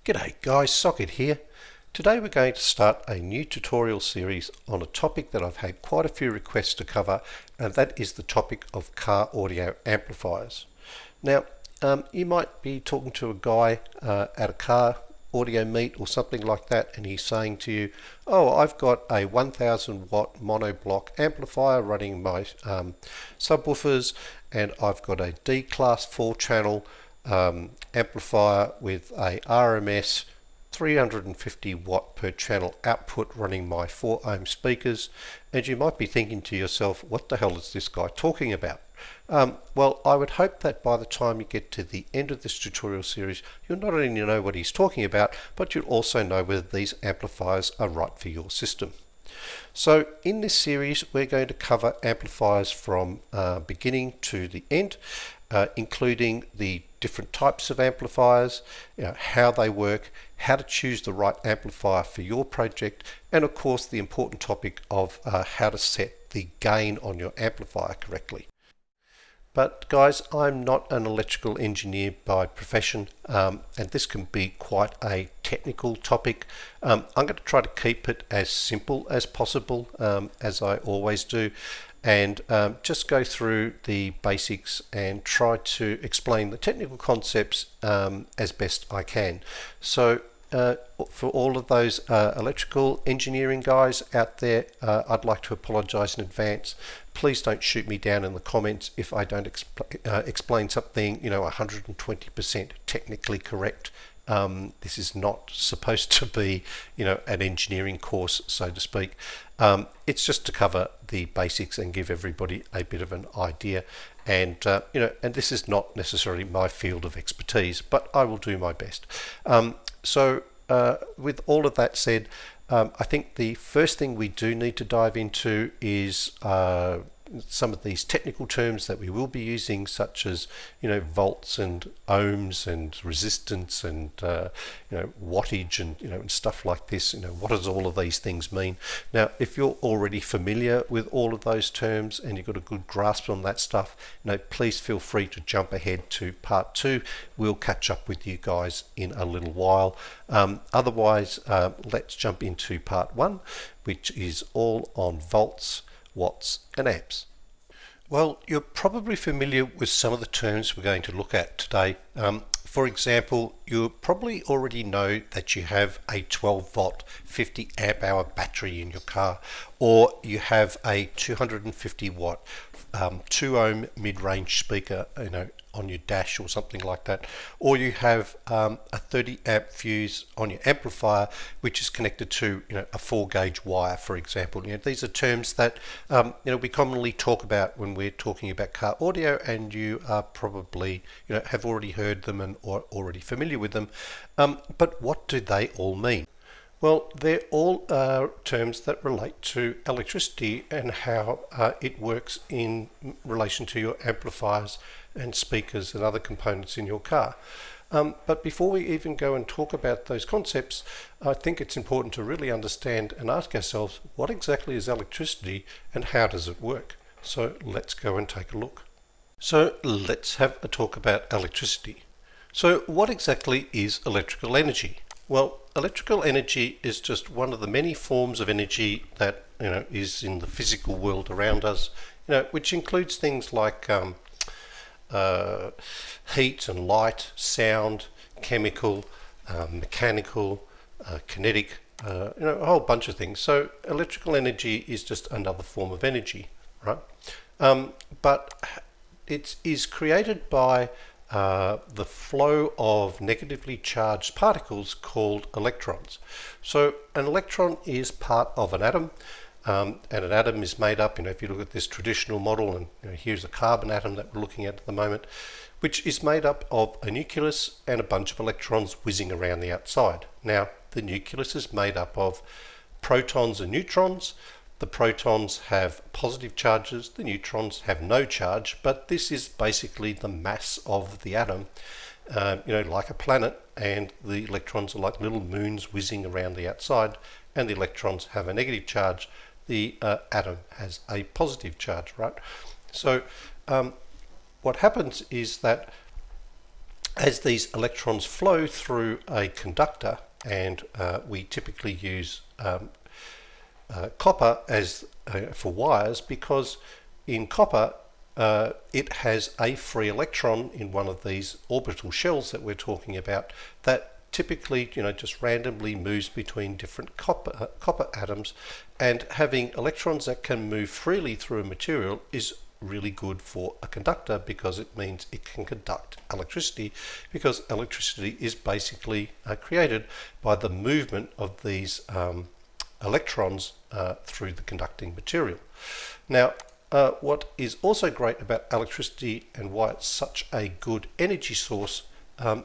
G'day guys, Socket here. Today we're going to start a new tutorial series on a topic that I've had quite a few requests to cover, and that is the topic of car audio amplifiers. Now, you might be talking to a guy at a car audio meet or something like that, and he's saying to you, oh, I've got a 1000 watt monoblock amplifier running my subwoofers, and I've got a D-class 4 channel amplifier with a RMS 350 watt per channel output running my 4 ohm speakers. And you might be thinking to yourself, what the hell is this guy talking about? Well, I would hope that by the time you get to the end of this tutorial series, you'll not only know what he's talking about, but you'll also know whether these amplifiers are right for your system. So in this series, we're going to cover amplifiers from beginning to the end, including the different types of amplifiers, how they work, how to choose the right amplifier for your project, and of course the important topic of how to set the gain on your amplifier correctly. But guys, I'm not an electrical engineer by profession, and this can be quite a technical topic. I'm going to try to keep it as simple as possible, as I always do, and just go through the basics and try to explain the technical concepts as best I can. So for all of those electrical engineering guys out there, I'd like to apologize in advance. Please don't shoot me down in the comments if I don't explain something 120% technically correct. This is not supposed to be an engineering course, so to speak. It's just to cover the basics and give everybody a bit of an idea, and and this is not necessarily my field of expertise, but I will do my best. So with all of that said, I think the first thing we do need to dive into is some of these technical terms that we will be using, such as volts and ohms and resistance and wattage and stuff like this. What does all of these things mean? Now, if you're already familiar with all of those terms and you've got a good grasp on that stuff, please feel free to jump ahead to part 2. We'll catch up with you guys in a little while. Otherwise, let's jump into part 1, which is all on volts, watts and amps. Well, you're probably familiar with some of the terms we're going to look at today. For example, you probably already know that you have a 12 volt 50 amp hour battery in your car, or you have a 250 watt 2 ohm mid-range speaker on your dash or something like that, or you have a 30 amp fuse on your amplifier which is connected to a 4 gauge wire, for example. These are terms that we commonly talk about when we're talking about car audio, and you are probably have already heard them and or already familiar with them. But what do they all mean? Well, they're all terms that relate to electricity and how it works in relation to your amplifiers and speakers and other components in your car. But before we even go and talk about those concepts, I think it's important to really understand and ask ourselves, what exactly is electricity and how does it work? So let's go and take a look. So let's have a talk about electricity. So what exactly is electrical energy? Well, electrical energy is just one of the many forms of energy that is in the physical world around us, which includes things like heat and light, sound, chemical, mechanical, kinetic, a whole bunch of things. So electrical energy is just another form of energy, right? But it is created by the flow of negatively charged particles called electrons. So an electron is part of an atom, and an atom is made up, if you look at this traditional model, and here's a carbon atom that we're looking at the moment, which is made up of a nucleus and a bunch of electrons whizzing around the outside. Now, the nucleus is made up of protons and neutrons. The protons have positive charges, the neutrons have no charge, but this is basically the mass of the atom, like a planet, and the electrons are like little moons whizzing around the outside, and the electrons have a negative charge. The atom has a positive charge, right? So what happens is that as these electrons flow through a conductor, and we typically use copper as for wires, because in copper it has a free electron in one of these orbital shells that we're talking about that typically just randomly moves between different copper atoms, and having electrons that can move freely through a material is really good for a conductor, because it means it can conduct electricity, because electricity is basically created by the movement of these electrons through the conducting material. Now, what is also great about electricity and why it's such a good energy source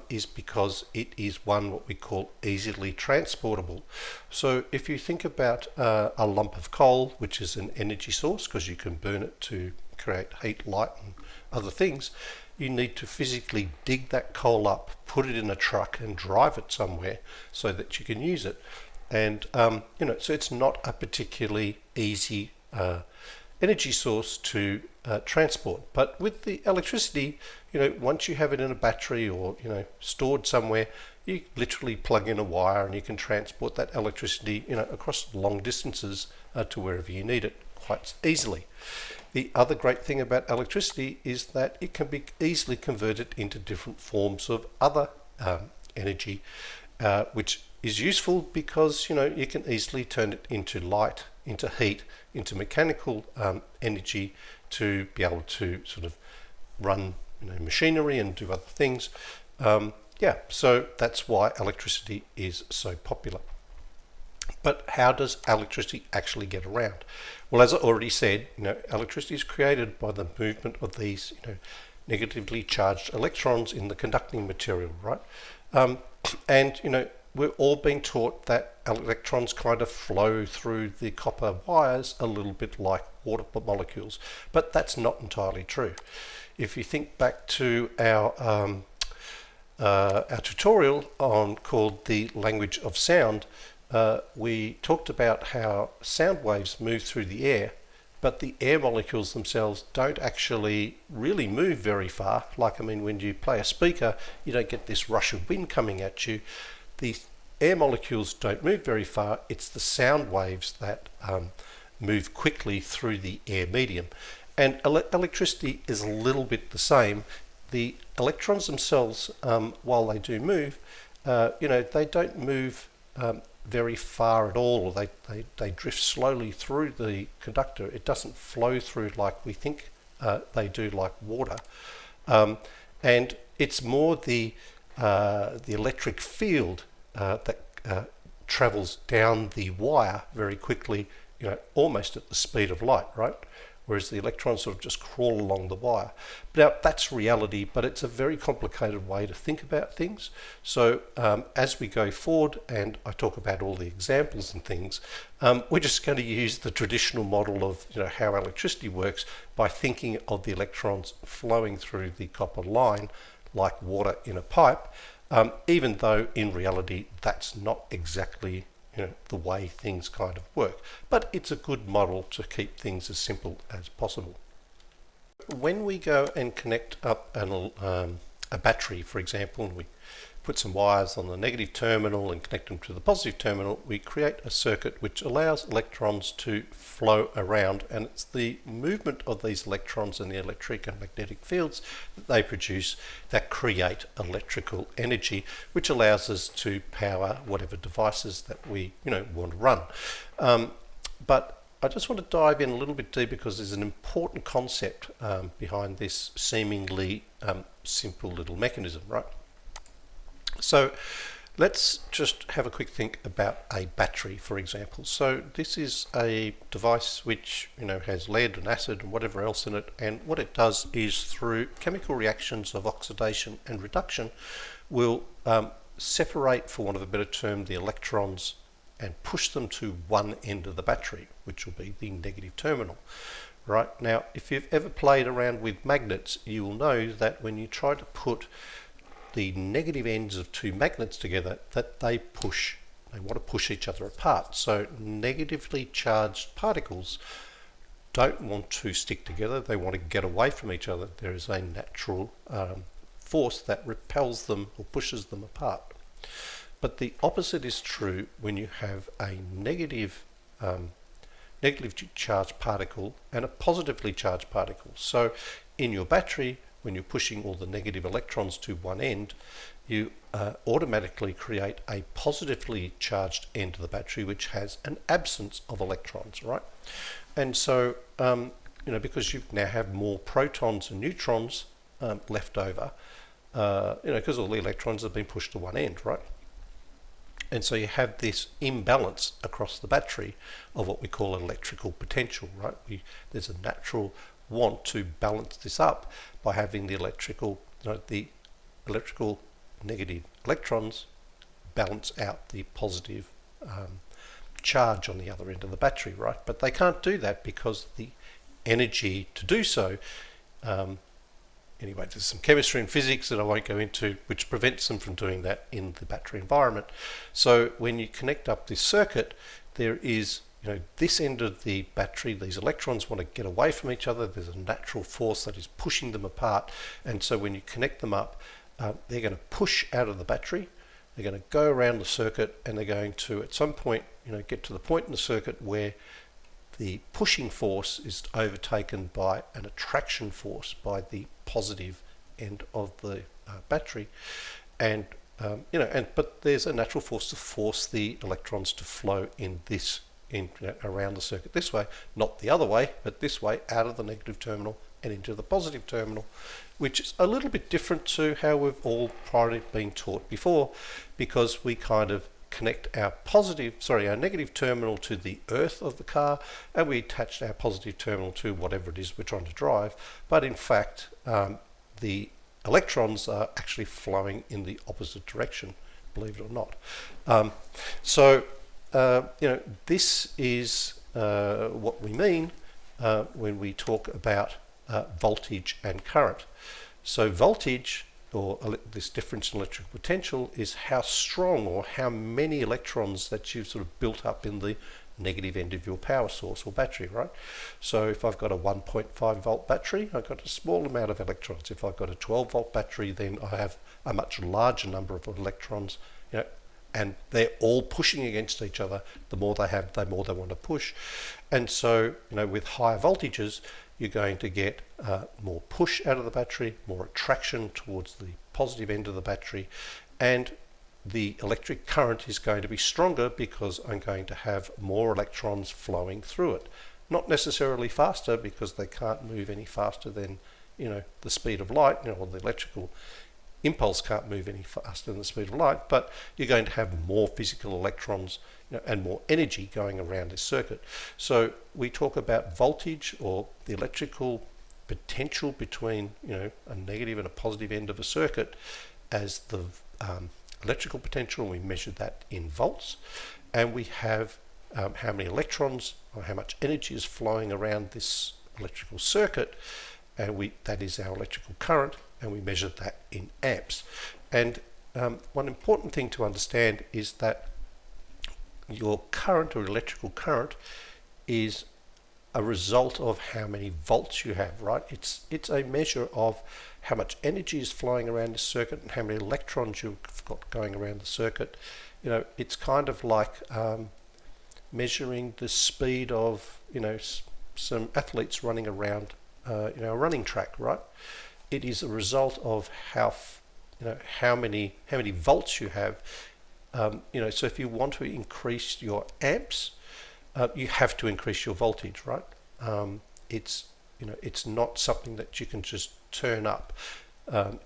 is because it is what we call easily transportable. So if you think about a lump of coal, which is an energy source because you can burn it to create heat, light and other things, you need to physically dig that coal up, put it in a truck and drive it somewhere so that you can use it. And so it's not a particularly easy energy source to transport. But with the electricity, once you have it in a battery or stored somewhere, you literally plug in a wire and you can transport that electricity across long distances to wherever you need it quite easily. The other great thing about electricity is that it can be easily converted into different forms of other energy, which is useful because you can easily turn it into light, into heat, into mechanical energy to be able to sort of run machinery and do other things. So that's why electricity is so popular. But how does electricity actually get around? Well, as I already said, electricity is created by the movement of these negatively charged electrons in the conducting material, right? We're all being taught that electrons kind of flow through the copper wires a little bit like water molecules, but that's not entirely true. If you think back to our tutorial called the language of sound, we talked about how sound waves move through the air, but the air molecules themselves don't actually really move very far. When you play a speaker, you don't get this rush of wind coming at you. The air molecules don't move very far. It's the sound waves that move quickly through the air medium. And electricity is a little bit the same. The electrons themselves, while they do move, they don't move very far at all, or they drift slowly through the conductor. It doesn't flow through like we think they do, like water. And it's more the electric field that travels down the wire very quickly, almost at the speed of light, right? Whereas the electrons sort of just crawl along the wire. Now, that's reality, but it's a very complicated way to think about things. So as we go forward and I talk about all the examples and things, we're just going to use the traditional model of how electricity works by thinking of the electrons flowing through the copper line like water in a pipe, even though in reality that's not exactly the way things kind of work. But it's a good model to keep things as simple as possible. When we go and connect up a battery, for example, and we put some wires on the negative terminal and connect them to the positive terminal, we create a circuit which allows electrons to flow around, and it's the movement of these electrons and the electric and magnetic fields that they produce that create electrical energy, which allows us to power whatever devices that we want to run. But I just want to dive in a little bit deeper because there's an important concept behind this seemingly simple little mechanism, right? So let's just have a quick think about a battery, for example. So this is a device which has lead and acid and whatever else in it, and what it does is through chemical reactions of oxidation and reduction will separate, for want of a better term, the electrons and push them to one end of the battery, which will be the negative terminal. Right, now, if you've ever played around with magnets, you will know that when you try to put the negative ends of two magnets together, that they want to push each other apart. So negatively charged particles don't want to stick together, they want to get away from each other. There is a natural force that repels them or pushes them apart. But the opposite is true when you have a negatively charged particle and a positively charged particle. So in your battery, when you're pushing all the negative electrons to one end, you automatically create a positively charged end of the battery which has an absence of electrons, right? And so, because you now have more protons and neutrons left over, because all the electrons have been pushed to one end, right? And so you have this imbalance across the battery of what we call electrical potential, right? There's a natural want to balance this up by having the electrical negative electrons balance out the positive charge on the other end of the battery, right? But they can't do that because the energy to do so, anyway, there's some chemistry and physics that I won't go into which prevents them from doing that in the battery environment. So when you connect up this circuit, there is, this end of the battery, these electrons want to get away from each other. There's a natural force that is pushing them apart. And so when you connect them up, they're going to push out of the battery. They're going to go around the circuit, and they're going to, at some point, get to the point in the circuit where the pushing force is overtaken by an attraction force by the positive end of the battery, and but there's a natural force to force the electrons to flow around the circuit this way, not the other way, but this way, out of the negative terminal and into the positive terminal, which is a little bit different to how we've all probably been taught before, because we kind of connect our negative terminal to the earth of the car, and we attach our positive terminal to whatever it is we're trying to drive. But in fact, the electrons are actually flowing in the opposite direction, believe it or not. This is what we mean when we talk about voltage and current. So voltage, or this difference in electrical potential, is how strong or how many electrons that you've sort of built up in the negative end of your power source or battery, right? So if I've got a 1.5 volt battery, I've got a small amount of electrons. If I've got a 12 volt battery, then I have a much larger number of electrons, and they're all pushing against each other. The more they have, the more they want to push. And so, with higher voltages, you're going to get more push out of the battery, more attraction towards the positive end of the battery, and the electric current is going to be stronger because I'm going to have more electrons flowing through it. Not necessarily faster, because they can't move any faster than the speed of light, or the electrical impulse can't move any faster than the speed of light, but you're going to have more physical electrons and more energy going around this circuit. So we talk about voltage, or the electrical potential between a negative and a positive end of a circuit, as the electrical potential. We measure that in volts, and we have how many electrons or how much energy is flowing around this electrical circuit, and that is our electrical current, and we measure that in amps. And one important thing to understand is that your current, or electrical current, is a result of how many volts you have, right? It's a measure of how much energy is flowing around the circuit and how many electrons you've got going around the circuit. It's kind of like measuring the speed of some athletes running around a running track, right? It is a result of how many volts you have. So if you want to increase your amps, you have to increase your voltage, right? It's not something that you can just turn up.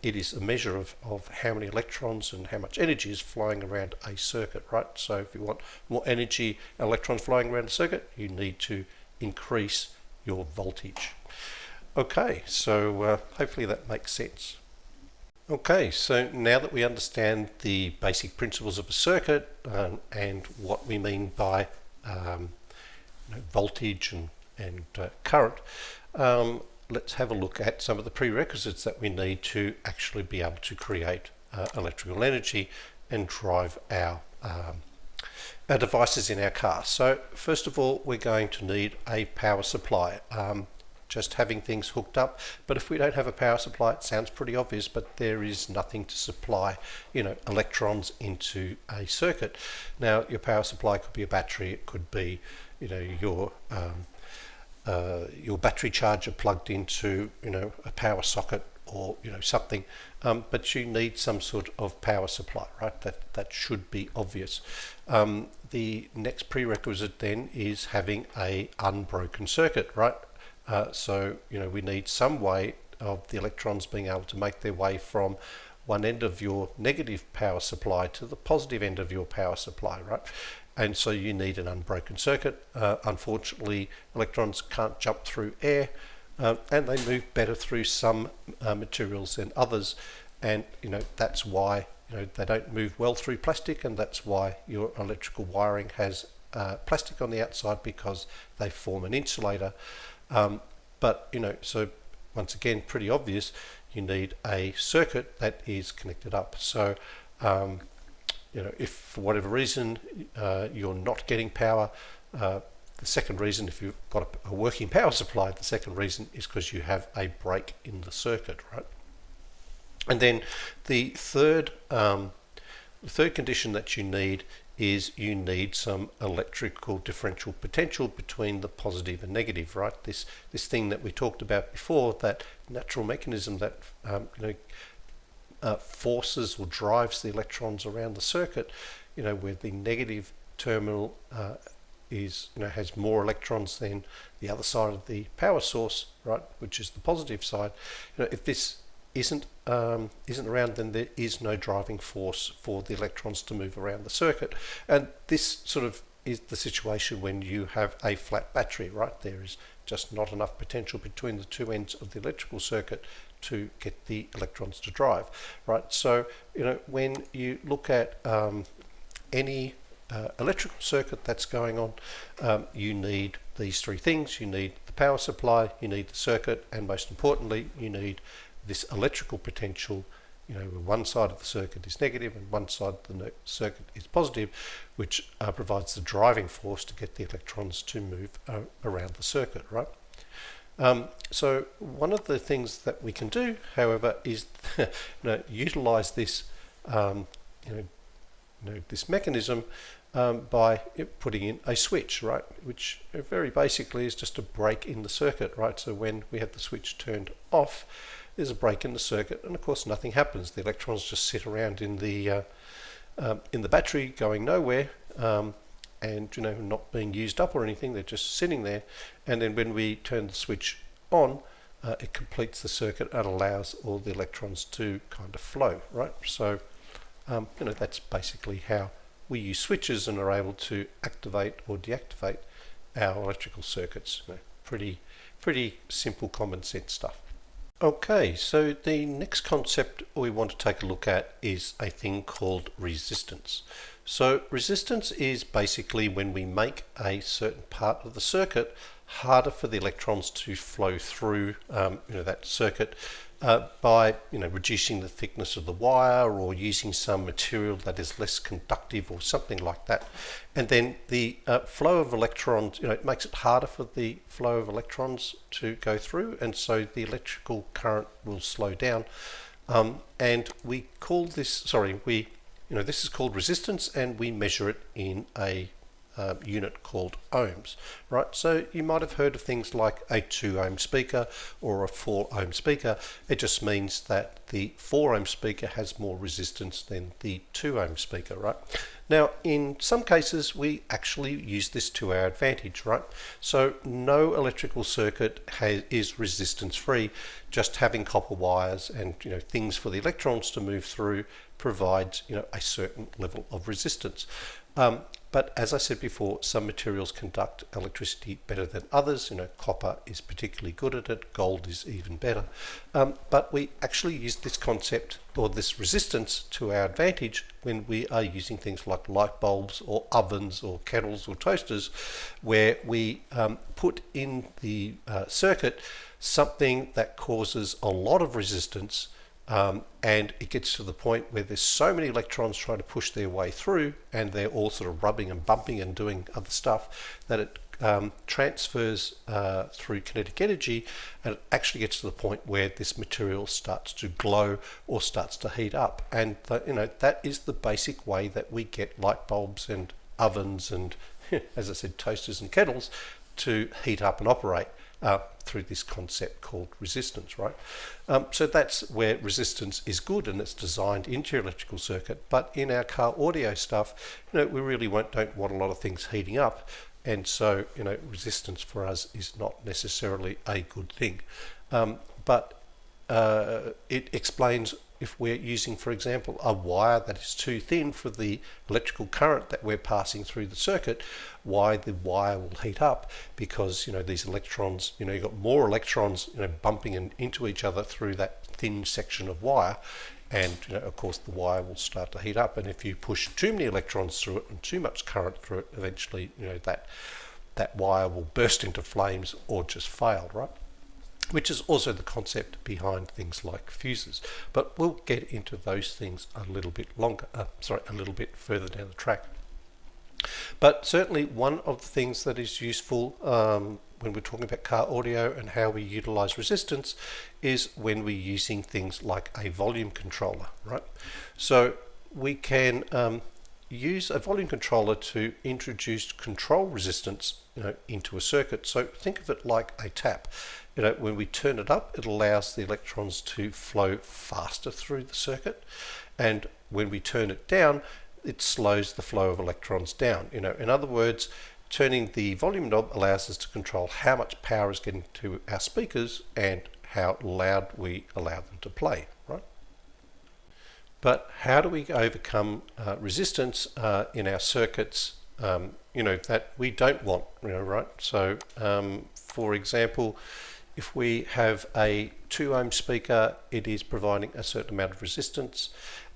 It is a measure of how many electrons and how much energy is flowing around a circuit, right? So if you want more energy, electrons flowing around a circuit, you need to increase your voltage. Okay, so hopefully that makes sense. Okay, so now that we understand the basic principles of a circuit and what we mean by voltage and current, let's have a look at some of the prerequisites that we need to actually be able to create electrical energy and drive our devices in our car. So first of all, we're going to need a power supply. just having things hooked up. But if we don't have a power supply, it sounds pretty obvious, but there is nothing to supply, electrons into a circuit. Now, your power supply could be a battery, it could be, your battery charger plugged into, a power socket, or something, but you need some sort of power supply, right? That should be obvious. The next prerequisite then is having a unbroken circuit, right? So we need some way of the electrons being able to make their way from one end of your negative power supply to the positive end of your power supply, right? And so you need an unbroken circuit. Unfortunately, electrons can't jump through air, and they move better through some materials than others, and that's why they don't move well through plastic, and that's why your electrical wiring has plastic on the outside, because they form an insulator. But so once again, pretty obvious, you need a circuit that is connected up. So if for whatever reason you're not getting power, the second reason, if you've got a working power supply, the second reason is because you have a break in the circuit, right? And then the third condition that you need is you need some electrical differential potential between the positive and negative, right? This thing that we talked about before, that natural mechanism that forces or drives the electrons around the circuit, where the negative terminal has more electrons than the other side of the power source, right, which is the positive side. If this isn't around, then there is no driving force for the electrons to move around the circuit. And this sort of is the situation when you have a flat battery, right? There is just not enough potential between the two ends of the electrical circuit to get the electrons to drive, right? So when you look at any electrical circuit that's going on, you need these three things. You need the power supply, you need the circuit, and most importantly, you need this electrical potential. One side of the circuit is negative and one side of the circuit is positive, which provides the driving force to get the electrons to move around the circuit, right? So one of the things that we can do, however, is utilize this this mechanism by putting in a switch, right, which very basically is just a break in the circuit, right? So when we have the switch turned off, there's a break in the circuit, and of course nothing happens. The electrons just sit around in the battery, going nowhere, and not being used up or anything. They're just sitting there, and then when we turn the switch on, it completes the circuit and allows all the electrons to kind of flow, right? So that's basically how we use switches and are able to activate or deactivate our electrical circuits. Pretty simple, common sense stuff. Okay, so the next concept we want to take a look at is a thing called resistance. So resistance is basically when we make a certain part of the circuit harder for the electrons to flow through that circuit by reducing the thickness of the wire, or using some material that is less conductive or something like that. And then the flow of electrons, it makes it harder for the flow of electrons to go through, and so the electrical current will slow down. And we call this, this is called resistance, and we measure it in a unit called ohms, right? So you might have heard of things like a 2 ohm speaker or a 4 ohm speaker. It just means that the 4 ohm speaker has more resistance than the 2 ohm speaker, right? Now, in some cases, we actually use this to our advantage, right? So no electrical circuit is resistance free. Just having copper wires and things for the electrons to move through provides a certain level of resistance. But as I said before, some materials conduct electricity better than others. Copper is particularly good at it, gold is even better. But we actually use this concept, or this resistance, to our advantage when we are using things like light bulbs or ovens or kettles or toasters, where we put in the circuit something that causes a lot of resistance. And it gets to the point where there's so many electrons trying to push their way through, and they're all sort of rubbing and bumping and doing other stuff, that it transfers through kinetic energy, and it actually gets to the point where this material starts to glow or starts to heat up. And that is the basic way that we get light bulbs and ovens and, as I said, toasters and kettles to heat up and operate through this concept called resistance, right? So that's where resistance is good, and it's designed into your electrical circuit. But in our car audio stuff, we really don't want a lot of things heating up, and so resistance for us is not necessarily a good thing. But it explains, if we're using, for example, a wire that is too thin for the electrical current that we're passing through the circuit, why the wire will heat up, because these electrons, you've got more electrons bumping into each other through that thin section of wire, and of course the wire will start to heat up. And if you push too many electrons through it and too much current through it, eventually that wire will burst into flames or just fail, right? Which is also the concept behind things like fuses. But we'll get into those things a little bit further down the track. But certainly one of the things that is useful when we're talking about car audio and how we utilize resistance is when we're using things like a volume controller, right? So we can use a volume controller to introduce control resistance into a circuit. So think of it like a tap. When we turn it up, it allows the electrons to flow faster through the circuit, and when we turn it down, it slows the flow of electrons down. In other words, turning the volume knob allows us to control how much power is getting to our speakers and how loud we allow them to play, right? But how do we overcome resistance in our circuits that we don't want, right? So for example, if we have a 2 ohm speaker, it is providing a certain amount of resistance,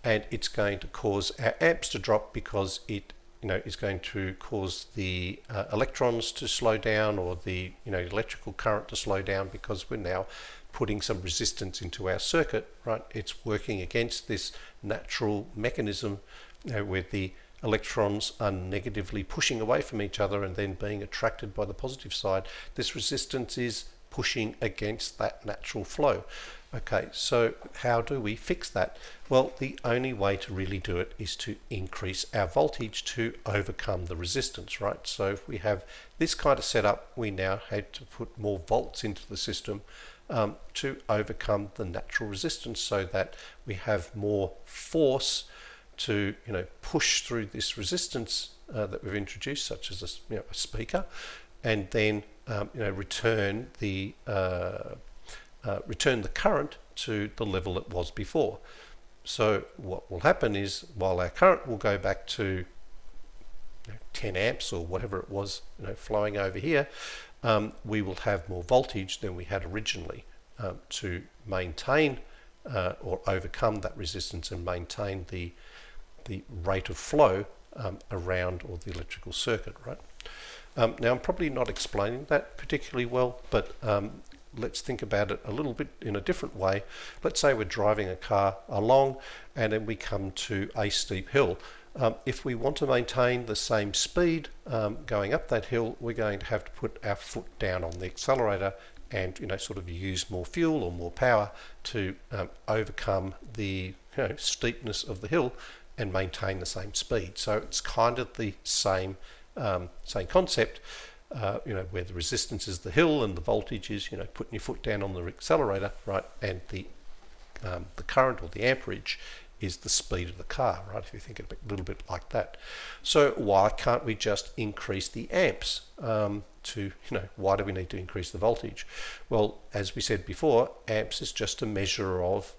and it's going to cause our amps to drop because it is going to cause the electrons to slow down, or the electrical current to slow down, because we're now putting some resistance into our circuit, right? It's working against this natural mechanism where the electrons are negatively pushing away from each other and then being attracted by the positive side. This resistance is pushing against that natural flow. Okay, so how do we fix that? Well, the only way to really do it is to increase our voltage to overcome the resistance, right? So if we have this kind of setup, we now have to put more volts into the system to overcome the natural resistance, so that we have more force to push through this resistance that we've introduced, such as a speaker, and then return the current to the level it was before. So what will happen is, while our current will go back to 10 amps or whatever it was flowing over here, we will have more voltage than we had originally to maintain or overcome that resistance and maintain the rate of flow around, or the electrical circuit, right? Now, I'm probably not explaining that particularly well, but let's think about it a little bit in a different way. Let's say we're driving a car along, and then we come to a steep hill. If we want to maintain the same speed going up that hill, we're going to have to put our foot down on the accelerator and sort of use more fuel or more power to overcome the steepness of the hill and maintain the same speed. So it's kind of the same concept, where the resistance is the hill and the voltage is putting your foot down on the accelerator, right? And the current, or the amperage, is the speed of the car, right? If you think of it a little bit like that. So why can't we just increase the amps why do we need to increase the voltage? Well, as we said before, amps is just a measure of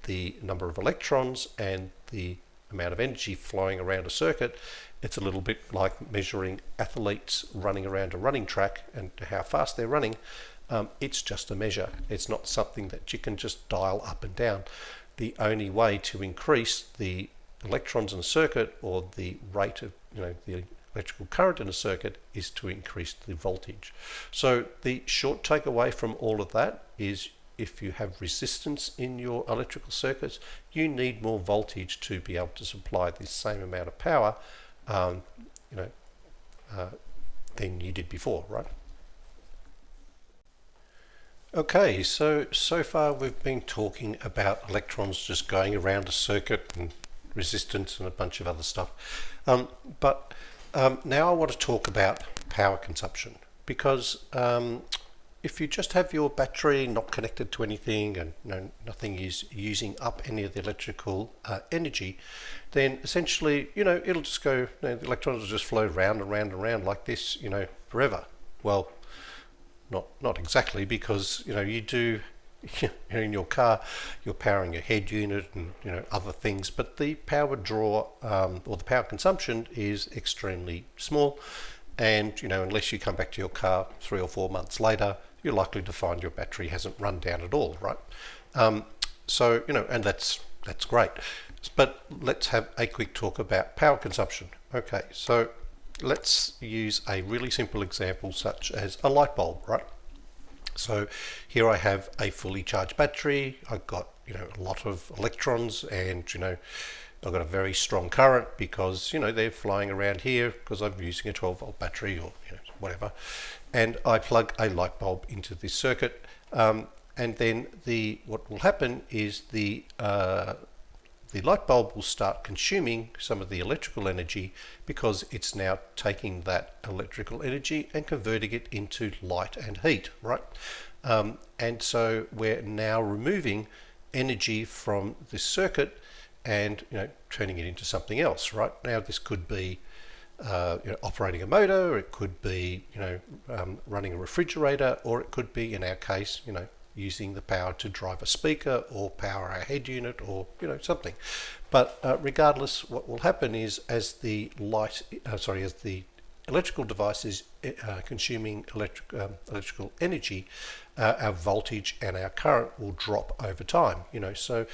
the number of electrons and the amount of energy flowing around a circuit. It's a little bit like measuring athletes running around a running track and how fast they're running. It's just a measure. It's not something that you can just dial up and down. The only way to increase the electrons in a circuit, or the rate of the electrical current in a circuit, is to increase the voltage. So the short takeaway from all of that is, if you have resistance in your electrical circuits, you need more voltage to be able to supply the same amount of power than you did before, right? Okay, so far we've been talking about electrons just going around a circuit and resistance and a bunch of other stuff. But now I want to talk about power consumption, because if you just have your battery not connected to anything and nothing is using up any of the electrical energy, then essentially it'll just go, the electrons will just flow round and round and round like this forever. Well, not exactly, because you do in your car you're powering your head unit and other things, but the power draw or the power consumption is extremely small, and unless you come back to your car 3 or 4 months later, you're likely to find your battery hasn't run down at all, right? So and that's great, but let's have a quick talk about power consumption. Okay, so let's use a really simple example such as a light bulb, right? So here I have a fully charged battery. I've got a lot of electrons, and I've got a very strong current because they're flying around here because I'm using a 12-volt battery or whatever. And I plug a light bulb into this circuit, and then what will happen is the light bulb will start consuming some of the electrical energy, because it's now taking that electrical energy and converting it into light and heat, right? And so we're now removing energy from this circuit and turning it into something else, right? Now this could be operating a motor, or it could be running a refrigerator, or it could be, in our case, using the power to drive a speaker or power our head unit or something. But regardless, what will happen is as the electrical device is consuming electrical energy, our voltage and our current will drop over time. So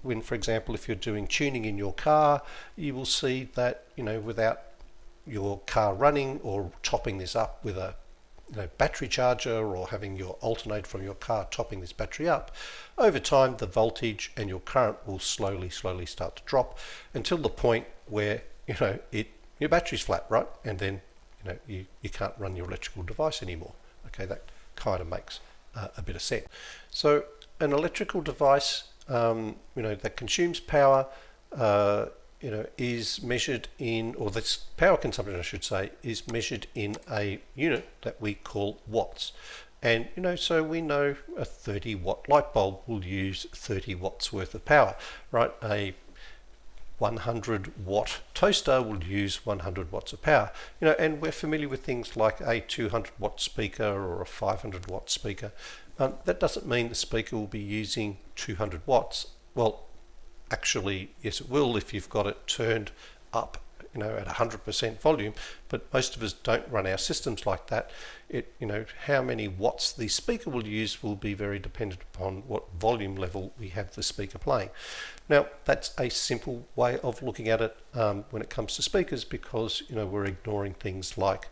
when, for example, if you're doing tuning in your car, you will see that without your car running or topping this up with a battery charger, or having your alternator from your car topping this battery up, over time the voltage and your current will slowly start to drop until the point where your battery's flat, right? And then you can't run your electrical device anymore. Okay, that kind of makes a bit of sense. So an electrical device that consumes power is measured in, or this power consumption, I should say, is measured in a unit that we call watts. And so we know a 30-watt light bulb will use 30 watts worth of power, right? A 100-watt toaster will use 100 watts of power. And we're familiar with things like a 200-watt speaker or a 500-watt speaker. That doesn't mean the speaker will be using 200 watts. Well, actually, yes, it will if you've got it turned up, at 100% volume. But most of us don't run our systems like that. How many watts the speaker will use will be very dependent upon what volume level we have the speaker playing. Now, that's a simple way of looking at it when it comes to speakers, because we're ignoring things like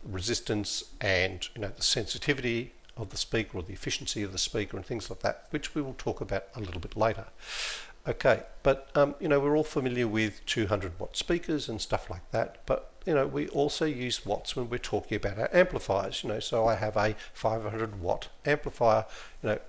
resistance and the sensitivity of the speaker or the efficiency of the speaker and things like that, which we will talk about a little bit later. Okay, but we're all familiar with 200-watt speakers and stuff like that, but we also use watts when we're talking about our amplifiers. So I have a 500-watt amplifier.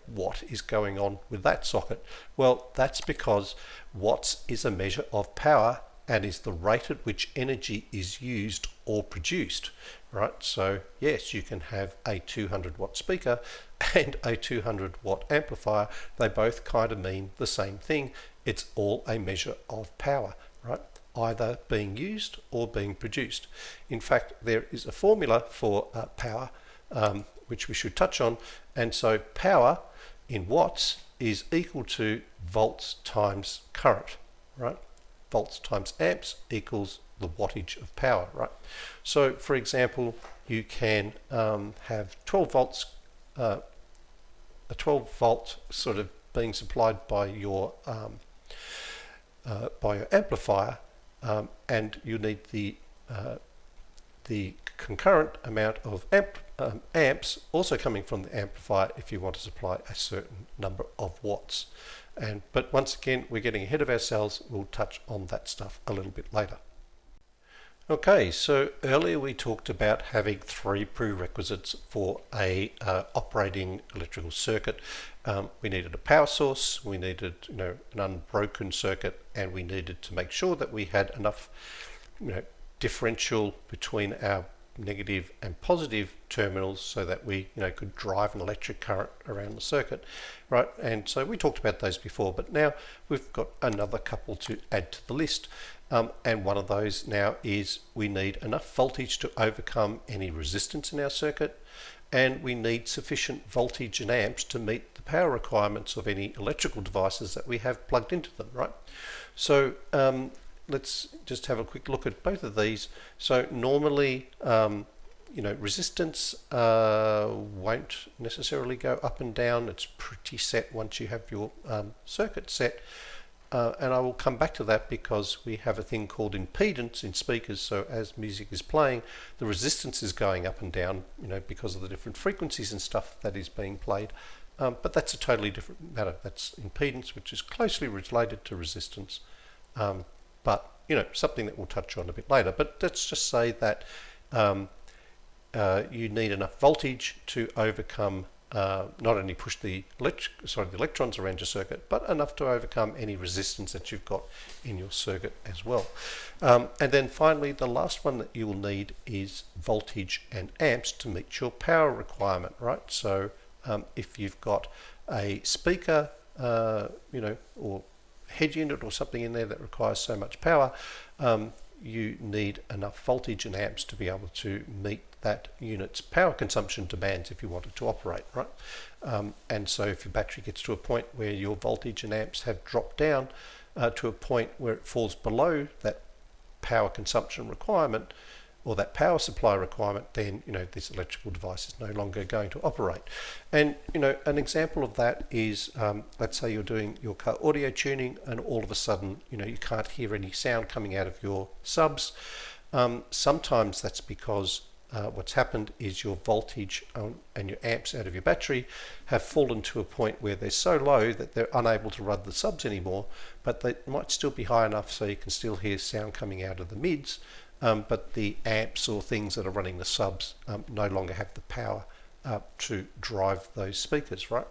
What is going on with that socket? Well, that's because watts is a measure of power and is the rate at which energy is used or produced, right? So yes, you can have a 200-watt speaker and a 200-watt amplifier. They both kind of mean the same thing. It's all a measure of power, right? Either being used or being produced. In fact, there is a formula for power, which we should touch on. And so power in watts is equal to volts times current, right? Volts times amps equals the wattage of power, right? So, for example, you can have 12 volts, a 12 volt sort of being supplied by your amplifier, and you need the concurrent amount of amps also coming from the amplifier if you want to supply a certain number of watts. But once again, we're getting ahead of ourselves. We'll touch on that stuff a little bit later. Okay, so earlier we talked about having three prerequisites for a operating electrical circuit. We needed a power source, we needed an unbroken circuit, and we needed to make sure that we had enough differential between our negative and positive terminals so that we could drive an electric current around the circuit, right? And so we talked about those before, but now we've got another couple to add to the list. And one of those now is we need enough voltage to overcome any resistance in our circuit, and we need sufficient voltage and amps to meet the power requirements of any electrical devices that we have plugged into them, right? So let's just have a quick look at both of these. So normally, resistance won't necessarily go up and down. It's pretty set once you have your circuit set. And I will come back to that because we have a thing called impedance in speakers. So as music is playing, the resistance is going up and down, because of the different frequencies and stuff that is being played. But that's a totally different matter. That's impedance, which is closely related to resistance. But something that we'll touch on a bit later. But let's just say that you need enough voltage to overcome not only push the electrons around your circuit, but enough to overcome any resistance that you've got in your circuit as well. And then finally, the last one that you will need is voltage and amps to meet your power requirement, right? So if you've got a speaker, or head unit or something in there that requires so much power, you need enough voltage and amps to be able to meet that unit's power consumption demands if you want it to operate, right? And so if your battery gets to a point where your voltage and amps have dropped down to a point where it falls below that power consumption requirement or that power supply requirement, then this electrical device is no longer going to operate. And an example of that is, let's say you're doing your car audio tuning and all of a sudden you can't hear any sound coming out of your subs. Sometimes that's because what's happened is your voltage and your amps out of your battery have fallen to a point where they're so low that they're unable to run the subs anymore, but they might still be high enough so you can still hear sound coming out of the mids, but the amps or things that are running the subs no longer have the power to drive those speakers, right?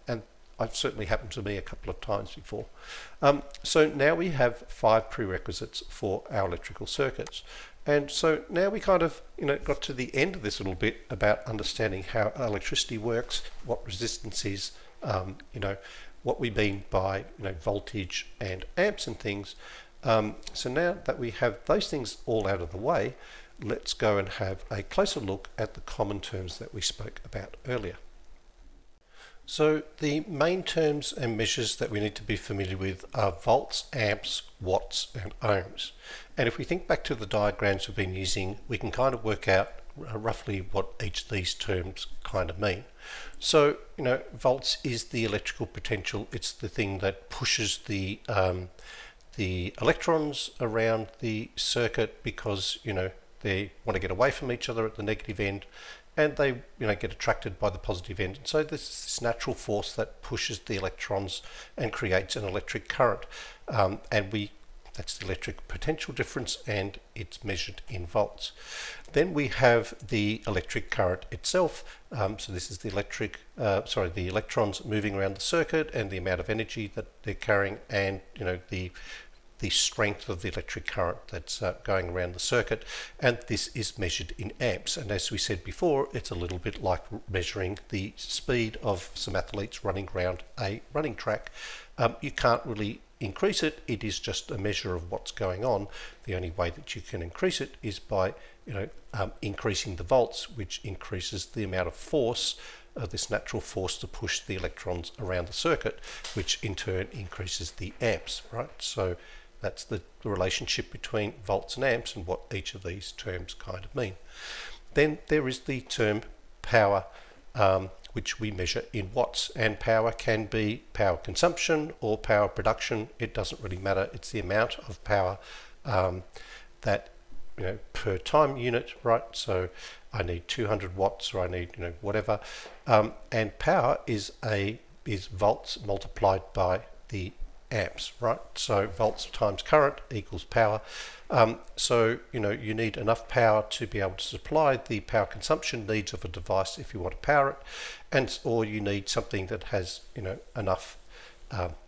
And I've certainly happened to me a couple of times before. So now we have 5 prerequisites for our electrical circuits. And so now we kind of got to the end of this little bit about understanding how electricity works, what resistance is, what we mean by voltage and amps and things. So now that we have those things all out of the way, let's go and have a closer look at the common terms that we spoke about earlier. So the main terms and measures that we need to be familiar with are volts, amps, watts and ohms. And if we think back to the diagrams we've been using, we can kind of work out roughly what each of these terms kind of mean. So, volts is the electrical potential. It's the thing that pushes the electrons around the circuit because, they want to get away from each other at the negative end, and they get attracted by the positive end. And so this is this natural force that pushes the electrons and creates an electric current. That's the electric potential difference, and it's measured in volts. Then we have the electric current itself. So this is the the electrons moving around the circuit and the amount of energy that they're carrying, and the strength of the electric current that's going around the circuit, and this is measured in amps. And as we said before, it's a little bit like measuring the speed of some athletes running around a running track. You can't really increase it. It is just a measure of what's going on. The only way that you can increase it is by increasing the volts, which increases the amount of force, this natural force to push the electrons around the circuit, which in turn increases the amps, right? So that's the relationship between volts and amps and what each of these terms kind of mean. Then there is the term power, which we measure in watts, and power can be power consumption or power production. It doesn't really matter. It's the amount of power that per time unit, right? So I need 200 watts, or I need whatever, and power is volts multiplied by the amps, right? So volts times current equals power. So you need enough power to be able to supply the power consumption needs of a device if you want to power it, or you need something that has enough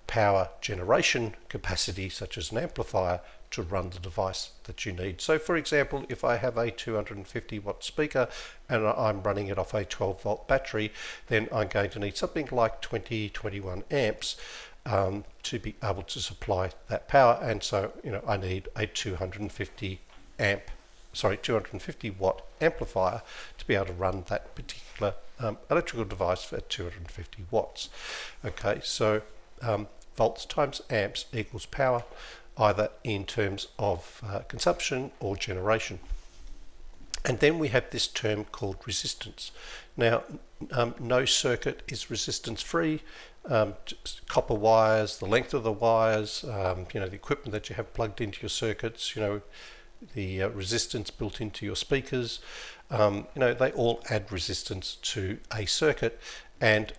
power generation capacity, such as an amplifier, to run the device that you need. So for example, if I have a 250 watt speaker and I'm running it off a 12 volt battery, then I'm going to need something like 21 amps to be able to supply that power. And so I need a 250 watt amplifier to be able to run that particular electrical device for 250 watts. Okay, so volts times amps equals power, either in terms of consumption or generation. And then we have this term called resistance. Now, no circuit is resistance free. Copper wires, the length of the wires, the equipment that you have plugged into your circuits, the resistance built into your speakers, they all add resistance to a circuit, and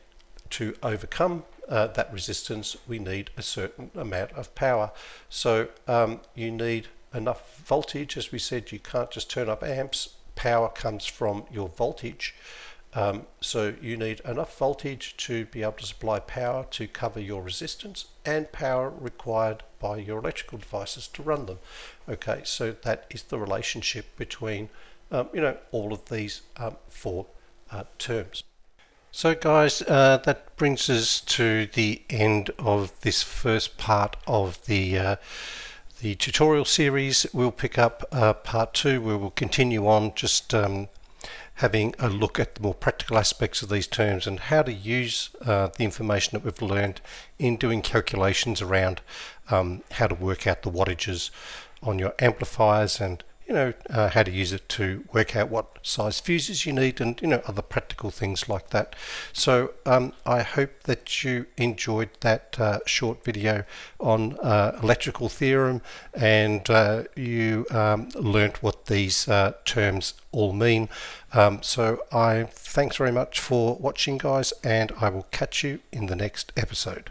to overcome that resistance we need a certain amount of power. So you need enough voltage. As we said, you can't just turn up amps. Power comes from your voltage. So you need enough voltage to be able to supply power to cover your resistance and power required by your electrical devices to run them. Okay, so that is the relationship between all of these four terms. So guys, that brings us to the end of this first part of the tutorial series. We'll pick up part 2 where we'll continue on just having a look at the more practical aspects of these terms and how to use the information that we've learned in doing calculations around how to work out the wattages on your amplifiers, and how to use it to work out what size fuses you need, and other practical things like that. So I hope that you enjoyed that short video on electrical theorem, and you learnt what these terms all mean. So thanks very much for watching, guys, and I will catch you in the next episode.